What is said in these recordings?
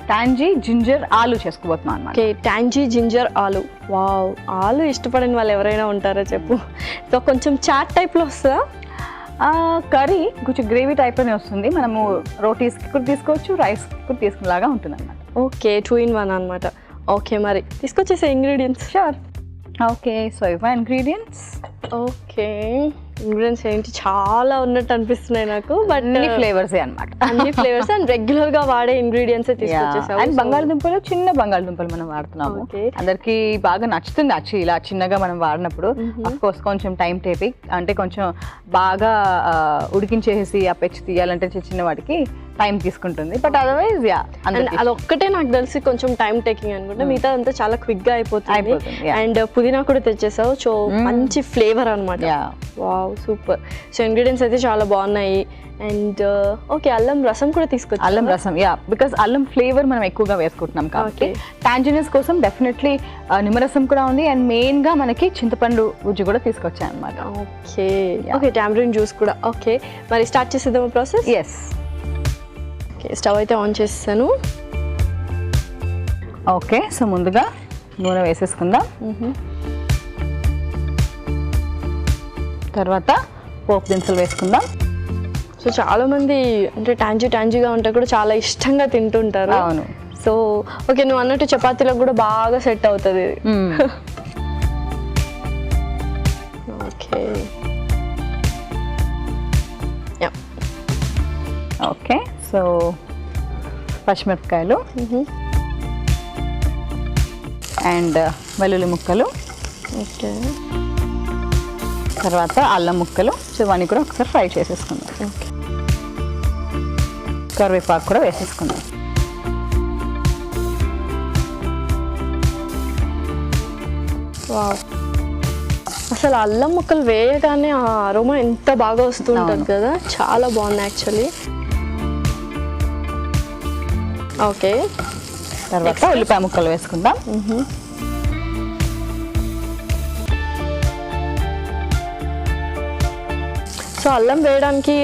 Tangy ginger ఆలు చేసుకోబోతున్నాం అన్నమాట. ఓకే, టాంజీ జింజర్ ఆలు. వావ్, ఆలు ఇష్టపడని వాళ్ళు ఎవరైనా ఉంటారా చెప్పు. సో కొంచెం చాట్ టైప్లో వస్తుందా? కర్రీ కొంచెం గ్రేవీ టైప్లోనే వస్తుంది. మనము రోటీస్కి కూడా తీసుకోవచ్చు, రైస్కి కూడా తీసుకునేలాగా ఉంటుంది అన్నమాట. ఓకే, 2 in 1 అనమాట. ఓకే, మరి తీసుకొచ్చేసే ఇంగ్రీడియంట్స్. షూర్. ఓకే, సో ఇవా ఇంగ్రీడియంట్స్. ఓకే, ఇంగ్రీడియంట్స్ ఏంటి చాలా ఉన్నట్టు అనిపిస్తున్నాయి నాకు, బట్ అన్ని ఫ్లేవర్సే అనమాట. అన్ని ఫ్లేవర్స్ అండ్ రెగ్యులర్ గా వాడే ఇంగ్రీడియంట్స్ తీసుకొచ్చేసాము. అండ్ బంగాళదుంపలు, చిన్న బంగాళదుంపలు మనం వాడుతున్నాము. అందరికి బాగా నచ్చుతుంది యాక్చువల్లీ ఇలా చిన్నగా మనం వాడినప్పుడు. అఫ్ కోర్స్ కొంచెం టైం టేకింగ్, అంటే కొంచెం బాగా ఉడికించేసి ఆ పెచ్చు తీయాలంటే చిన్న వాటికి టైం తీసుకుంటుంది. బట్ అదర్వైజ్ అది ఒక్కటే నాకు తెలిసి కొంచెం టైం టేకింగ్ అనుకుంటా, మిగతా అంతా చాలా క్విక్ గా అయిపోతుంది. అండ్ పుదీనా కూడా తెచ్చేసావు, సో మంచి ఫ్లేవర్ అనమాట. Wow, super. సో ఇంగ్రీడియంట్స్ అయితే చాలా బాగున్నాయి. అండ్ ఓకే, అల్లం రసం కూడా తీసుకొచ్చి. అల్లం రసం, బికాస్ అల్లం ఫ్లేవర్ మనం ఎక్కువగా వేసుకుంటున్నాం కాబట్టి. టాంజినస్ కోసం డెఫినెట్లీ నిమ్మరసం కూడా ఉంది. అండ్ మెయిన్ గా మనకి చింతపండు గుజ్జు కూడా తీసుకొచ్చాను అనమాట. ఓకే ఓకే, టామరిన్ జ్యూస్ కూడా. ఓకే, మరి స్టార్ట్ చేసేద్దాం ప్రాసెస్. ఎస్. ఓకే, స్టవ్ అయితే ఆన్ చేస్తాను. ఓకే, సో ముందుగా నూనె వేసేసుకుందాం. తర్వాత పోపు దినుసులు వేసుకుందాం. సో చాలా మంది అంటే టాంజీగా ఉంటే కూడా చాలా ఇష్టంగా తింటుంటారు. అవును. సో ఓకే, నువ్వు అన్నట్టు చపాతీలకు కూడా బాగా సెట్ అవుతుంది. ఓకే ఓకే, సో పచ్చిమిరపకాయలు అండ్ వెల్లుల్లి ముక్కలు. ఓకే, తర్వాత అల్లం ముక్కలు. సో ఇవన్నీ కూడా ఒకసారి ఫ్రై చేసేసుకుందాం. ఓకే, కరివేపాకు కూడా వేసేసుకుందాం. వావ్, అసలు అల్లం ముక్కలు వేయగానే ఆ అరోమా ఎంత బాగా వస్తూ ఉంటుంది కదా, చాలా బాగుంది యాక్చువల్లీ. ఓకే, తర్వాత ఉల్లిపాయ ముక్కలు వేసుకుందాం. సో అల్లం వేయడానికి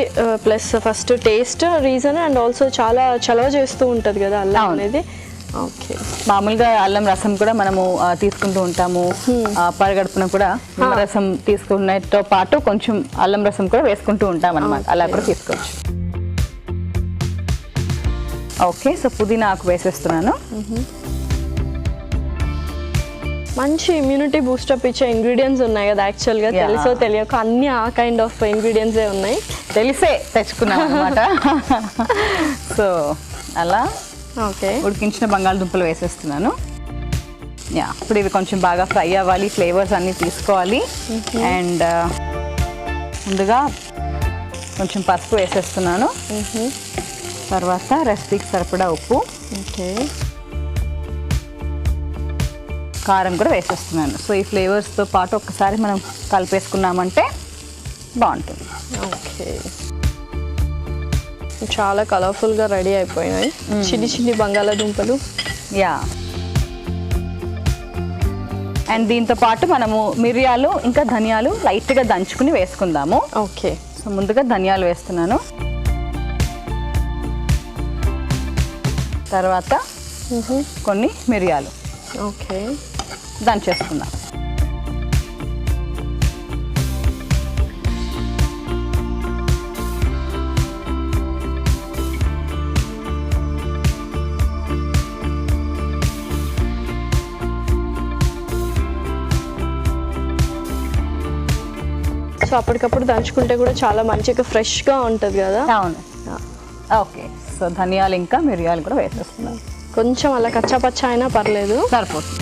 plus first taste reason and also చాలా చలవ చేస్తూ ఉంటుంది కదా అల్లం అనేది. ఓకే, మామూలుగా అల్లం రసం కూడా మనము తీసుకుంటూ ఉంటాము. పరగడుపున కూడా రసం తీసుకున్నతో పాటు కొంచెం అల్లం రసం కూడా వేసుకుంటూ ఉంటాం అనమాట. అలా కూడా తీసుకోవచ్చు. ఓకే, సో పుదీనా ఆకు వేసేస్తున్నాను. మంచి ఇమ్యూనిటీ బూస్టప్ ఇచ్చే ఇంగ్రీడియంట్స్ ఉన్నాయి కదా యాక్చువల్గా. తెలుసో తెలియక అన్ని ఆ కైండ్ ఆఫ్ ఇంగ్రీడియంట్సే ఉన్నాయి. తెలిసే తెచ్చుకున్నాం అనమాట. సో అలా ఓకే, ఉడికించిన బంగాళదుంపలు వేసేస్తున్నాను. ఇప్పుడు ఇవి కొంచెం బాగా ఫ్రై అవ్వాలి, ఫ్లేవర్స్ అన్నీ తీసుకోవాలి. అండ్ ముందుగా కొంచెం పసుపు వేసేస్తున్నాను. తర్వాత రెసిపీకి సరిపడా ఉప్పు. ఓకే, కారం కూడా వేసేస్తున్నాను. సో ఈ ఫ్లేవర్స్తో పాటు ఒక్కసారి మనం కలిపేసుకున్నామంటే బాగుంటుంది. ఓకే, చాలా కలర్ఫుల్గా రెడీ అయిపోయినాయి చిన్ని బంగాళాదుంపలు. అండ్ దీంతో పాటు మనము మిరియాలు ఇంకా ధనియాలు లైట్గా దంచుకుని వేసుకుందాము. ఓకే, సో ముందుగా ధనియాలు వేస్తున్నాను. తర్వాత కొన్ని మిరియాలు. ఓకే, దంచేసుకుందాం. సో అప్పటికప్పుడు దంచుకుంటే కూడా చాలా మంచిగా ఫ్రెష్గా ఉంటుంది కదా. అవును. ఓకే, సో ధనియాలు ఇంకా మిరియాలు కూడా వేసేస్తున్నాం. కొంచెం అలా కచ్చాపచ్చా అయినా పర్లేదు, సరిపోతుంది.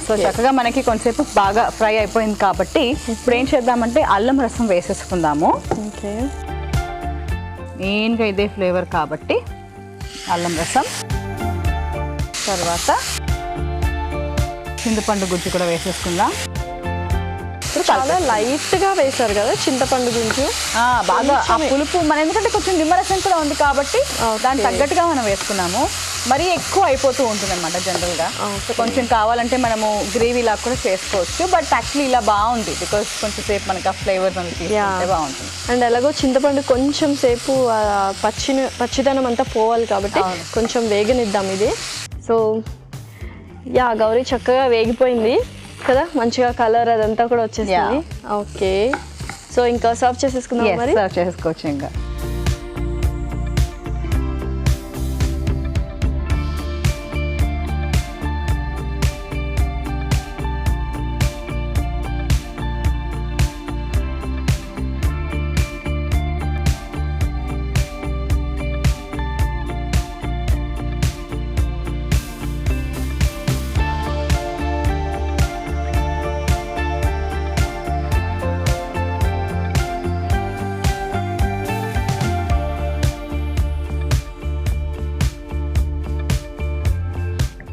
సో చక్కగా మనకి కొంచెంసేపు బాగా ఫ్రై అయిపోయింది కాబట్టి ఇప్పుడు ఏం చేద్దామంటే అల్లం రసం వేసేసుకుందాము. ఓకే, మెయిన్గా ఇదే ఫ్లేవర్ కాబట్టి అల్లం రసం. తర్వాత చింతపండు గుజ్జు కూడా వేసేసుకుందాం. ఇప్పుడు చాలా లైట్ గా వేశారు కదా చింతపండు గుంజు. బాగా ఆ పులుపు మన ఎందుకంటే కొంచెం నిమ్మరసం కూడా ఉంది కాబట్టి దానికి తగ్గట్టుగా మనం వేసుకున్నాము. మరీ ఎక్కువ అయిపోతూ ఉంటుంది అనమాట జనరల్ గా. సో కొంచెం కావాలంటే మనము గ్రేవీ లాగా కూడా చేసుకోవచ్చు. బట్ యాక్చువల్లీ ఇలా బాగుంది బికాస్ కొంచెం సేపు మనకి ఆ ఫ్లేవర్స్ తీసుకుంటే బాగుంటుంది. అండ్ ఎలాగో చింతపండు కొంచెం సేపు పచ్చిదనం అంతా పోవాలి కాబట్టి కొంచెం వేగనిద్దాం ఇది. సో గౌరీ చక్కగా వేగిపోయింది కదా, మంచిగా కలర్ అదంతా కూడా వచ్చేసింది. ఓకే, సో ఇంకా సర్వ్ చేసేసుకుందాం. మరి సర్వ్ చేసుకోవచ్చు. ఇంకా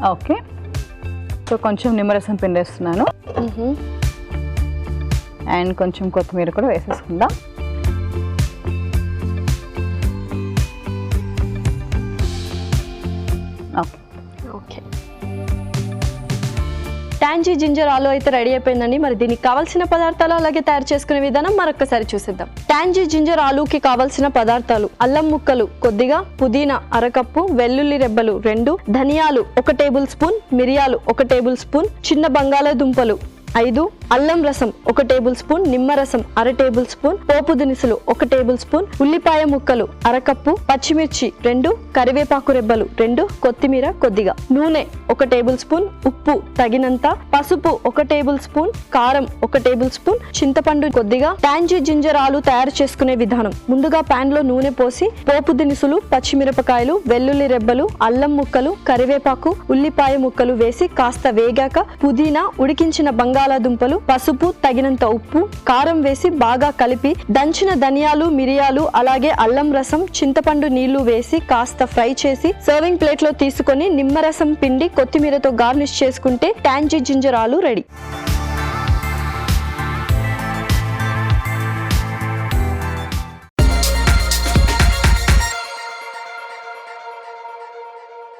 ఓకే, సో కొంచెం నిమ్మరసం పిండేస్తున్నాను అండ్ కొంచెం కొత్తిమీర కూడా వేసేసుకుందాం. ఓకే, టాంజీ జింజర్ ఆలు అయితే రెడీ అయిపోయిందండి. మరి దీనికి కావాల్సిన పదార్థాలు అలాగే తయారు చేసుకునే విధానం మరొకసారి చూసేద్దాం. టాంజీ జింజర్ ఆలూకి కావాల్సిన పదార్థాలు: అల్లం ముక్కలు కొద్దిగా, పుదీనా అరకప్పు, వెల్లుల్లి రెబ్బలు 2, ధనియాలు 1 టేబుల్ స్పూన్, మిరియాలు 1 టేబుల్ స్పూన్, చిన్న బంగాళాదుంపలు 5, అల్లం రసం 1 టేబుల్ స్పూన్, నిమ్మరసం 1/2 టేబుల్ స్పూన్, పోపు దినుసులు 1 టేబుల్ స్పూన్, ఉల్లిపాయ ముక్కలు అరకప్పు, పచ్చిమిర్చి 2, కరివేపాకు రెబ్బలు 2, కొత్తిమీర కొద్దిగా, నూనె 1 టేబుల్ స్పూన్, ఉప్పు తగినంత, పసుపు 1 టేబుల్ స్పూన్, కారం 1 టేబుల్ స్పూన్, చింతపండు కొద్దిగా. టాంజీ జింజర్ ఆలు తయారు చేసుకునే విధానం: ముందుగా పాన్ లో నూనె పోసి పోపు దినుసులు, పచ్చిమిరపకాయలు, వెల్లుల్లి రెబ్బలు, అల్లం ముక్కలు, కరివేపాకు, ఉల్లిపాయ ముక్కలు వేసి కాస్త వేగాక పుదీనా, ఉడికించిన బంగాళాదుంపలు, పసుపు తగినంత ఉప్పు, కారం వేసి బాగా కలిపి దంచిన ధనియాలు, మిరియాలు అలాగే అల్లం రసం, చింతపండు నీళ్లు వేసి కాస్త ఫ్రై చేసి సర్వింగ్ ప్లేట్ లో తీసుకొని నిమ్మరసం పిండి కొత్తిమీరతో గార్నిష్ చేసుకుంటే టాంజీ జింజర్ ఆలు రెడీ.